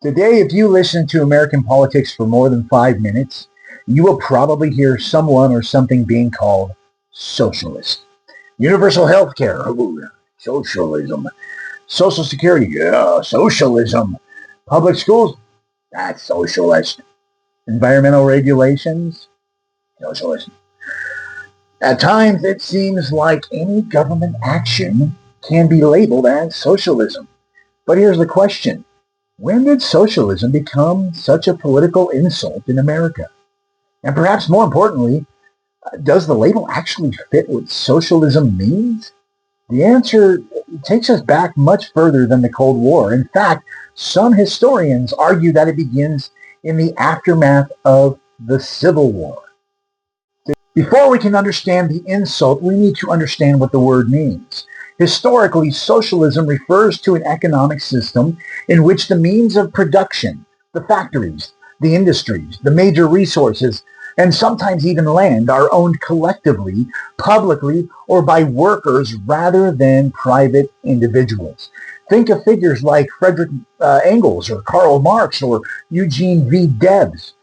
Today, if you listen to American politics for more than 5 minutes, you will probably hear someone or something being called socialist. Universal health care, socialism. Social security, yeah, socialism. Public schools, that's socialist. Environmental regulations, socialist. At times, it seems like any government action can be labeled as socialism. But here's the question. When did socialism become such a political insult in America? And perhaps more importantly, does the label actually fit what socialism means? The answer takes us back much further than the Cold War. In fact, some historians argue that it begins in the aftermath of the Civil War. Before we can understand the insult, we need to understand what the word means. Historically, socialism refers to an economic system in which the means of production, the factories, the industries, the major resources, and sometimes even land are owned collectively, publicly, or by workers rather than private individuals. Think of figures like Frederick Engels or Karl Marx or Eugene V. Debs.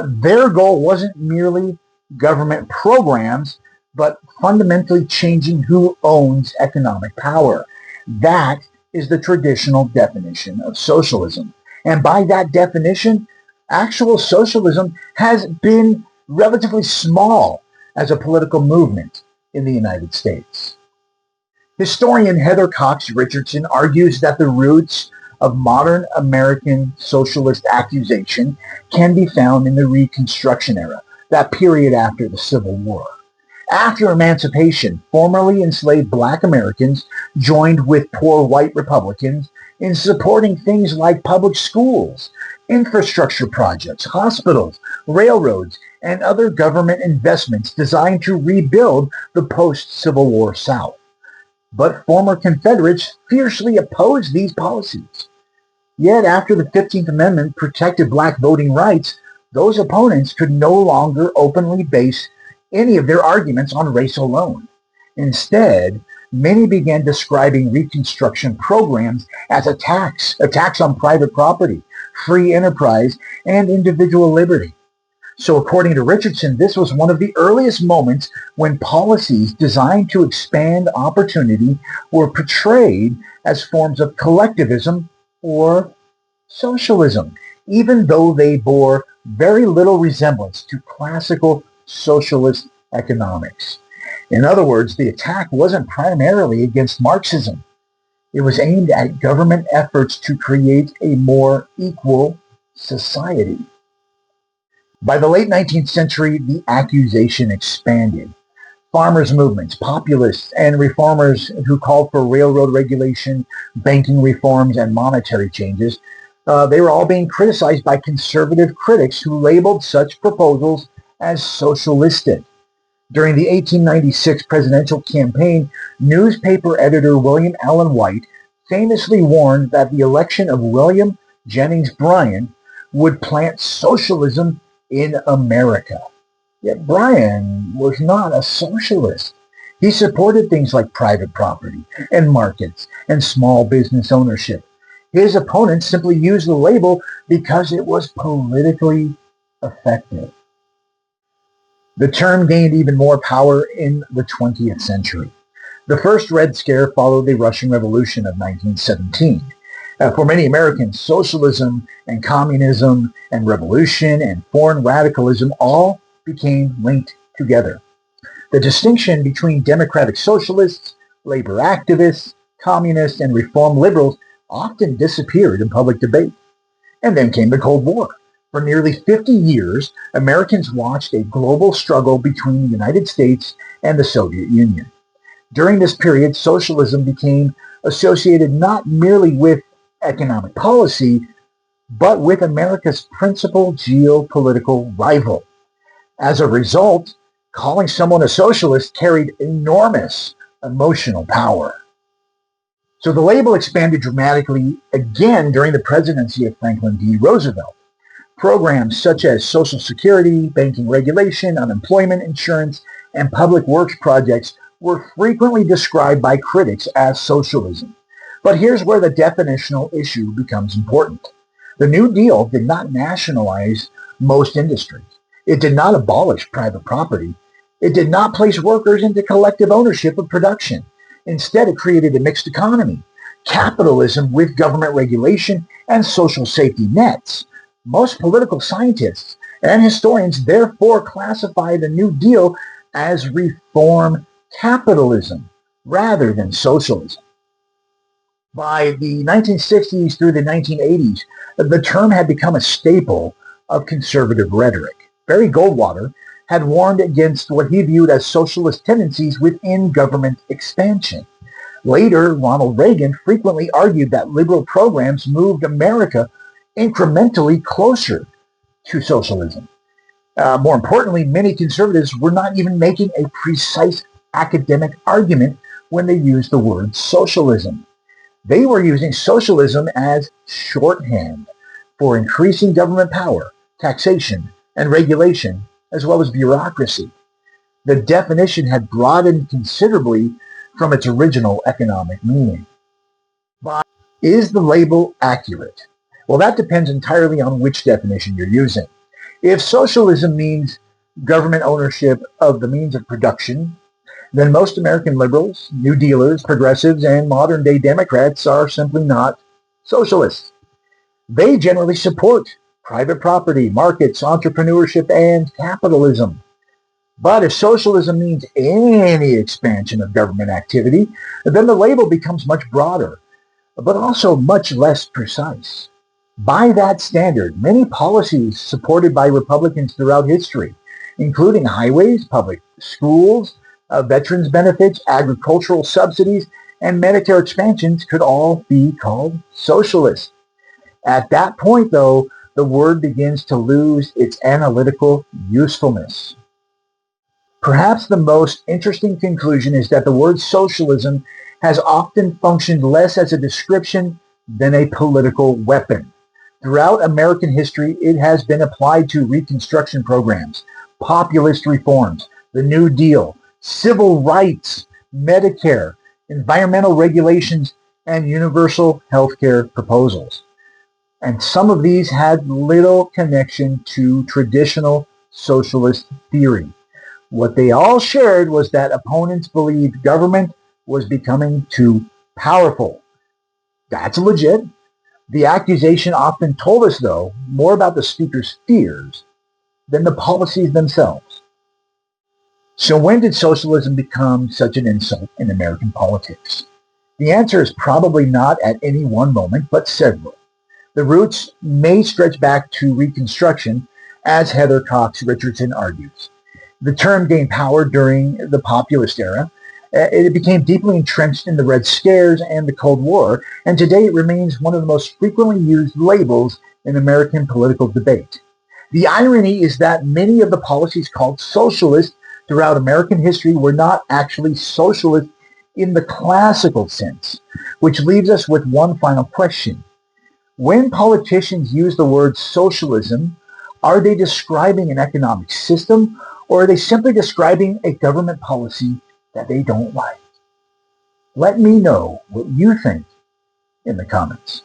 Their goal wasn't merely government programs, but fundamentally changing who owns economic power. That is the traditional definition of socialism. And by that definition, actual socialism has been relatively small as a political movement in the United States. Historian Heather Cox Richardson argues that the roots of modern American socialist accusation can be found in the Reconstruction era, that period after the Civil War. After emancipation, formerly enslaved black Americans joined with poor white Republicans in supporting things like public schools, infrastructure projects, hospitals, railroads, and other government investments designed to rebuild the post-Civil War South. But former Confederates fiercely opposed these policies. Yet after the 15th Amendment protected black voting rights, those opponents could no longer openly base any of their arguments on race alone. Instead, many began describing Reconstruction programs as attacks on private property, free enterprise, and individual liberty. So according to Richardson, this was one of the earliest moments when policies designed to expand opportunity were portrayed as forms of collectivism or socialism, even though they bore very little resemblance to classical socialist economics. In other words, the attack wasn't primarily against Marxism. It was aimed at government efforts to create a more equal society. By the late 19th century, the accusation expanded. Farmers' movements, populists, and reformers who called for railroad regulation, banking reforms, and monetary changes, they were all being criticized by conservative critics who labeled such proposals as socialistic. During the 1896 presidential campaign, newspaper editor William Allen White famously warned that the election of William Jennings Bryan would plant socialism in America. Yet Bryan was not a socialist. He supported things like private property and markets and small business ownership. His opponents simply used the label because it was politically effective. The term gained even more power in the 20th century. The first Red Scare followed the Russian Revolution of 1917. For many Americans, socialism and communism and revolution and foreign radicalism all became linked together. The distinction between democratic socialists, labor activists, communists, and reform liberals often disappeared in public debate. And then came the Cold War. For nearly 50 years, Americans watched a global struggle between the United States and the Soviet Union. During this period, socialism became associated not merely with economic policy, but with America's principal geopolitical rival. As a result, calling someone a socialist carried enormous emotional power. So the label expanded dramatically again during the presidency of Franklin D. Roosevelt. Programs such as Social Security, banking regulation, unemployment insurance, and public works projects were frequently described by critics as socialism. But here's where the definitional issue becomes important. The New Deal did not nationalize most industries. It did not abolish private property. It did not place workers into collective ownership of production. Instead, it created a mixed economy, capitalism with government regulation and social safety nets. Most political scientists and historians therefore classify the New Deal as reform capitalism rather than socialism. By the 1960s through the 1980s, the term had become a staple of conservative rhetoric. Barry Goldwater had warned against what he viewed as socialist tendencies within government expansion. Later, Ronald Reagan frequently argued that liberal programs moved America incrementally closer to socialism. More importantly, many conservatives were not even making a precise academic argument when they used the word socialism. They were using socialism as shorthand for increasing government power, taxation, and regulation, as well as bureaucracy. The definition had broadened considerably from its original economic meaning. But is the label accurate? Well, that depends entirely on which definition you're using. If socialism means government ownership of the means of production, then most American liberals, New Dealers, progressives, and modern-day Democrats are simply not socialists. They generally support private property, markets, entrepreneurship, and capitalism. But if socialism means any expansion of government activity, then the label becomes much broader, but also much less precise. By that standard, many policies supported by Republicans throughout history, including highways, public schools, veterans benefits, agricultural subsidies, and Medicare expansions could all be called socialist. At that point, though, the word begins to lose its analytical usefulness. Perhaps the most interesting conclusion is that the word socialism has often functioned less as a description than a political weapon. Throughout American history, it has been applied to Reconstruction programs, populist reforms, the New Deal, civil rights, Medicare, environmental regulations, and universal health care proposals. And some of these had little connection to traditional socialist theory. What they all shared was that opponents believed government was becoming too powerful. That's legit. The accusation often told us, though, more about the speaker's fears than the policies themselves. So when did socialism become such an insult in American politics? The answer is probably not at any one moment, but several. The roots may stretch back to Reconstruction, as Heather Cox Richardson argues. The term gained power during the populist era. It became deeply entrenched in the Red Scares and the Cold War, and today it remains one of the most frequently used labels in American political debate. The irony is that many of the policies called socialist throughout American history were not actually socialist in the classical sense, which leaves us with one final question. When politicians use the word socialism, are they describing an economic system, or are they simply describing a government policy that they don't like? Let me know what you think in the comments.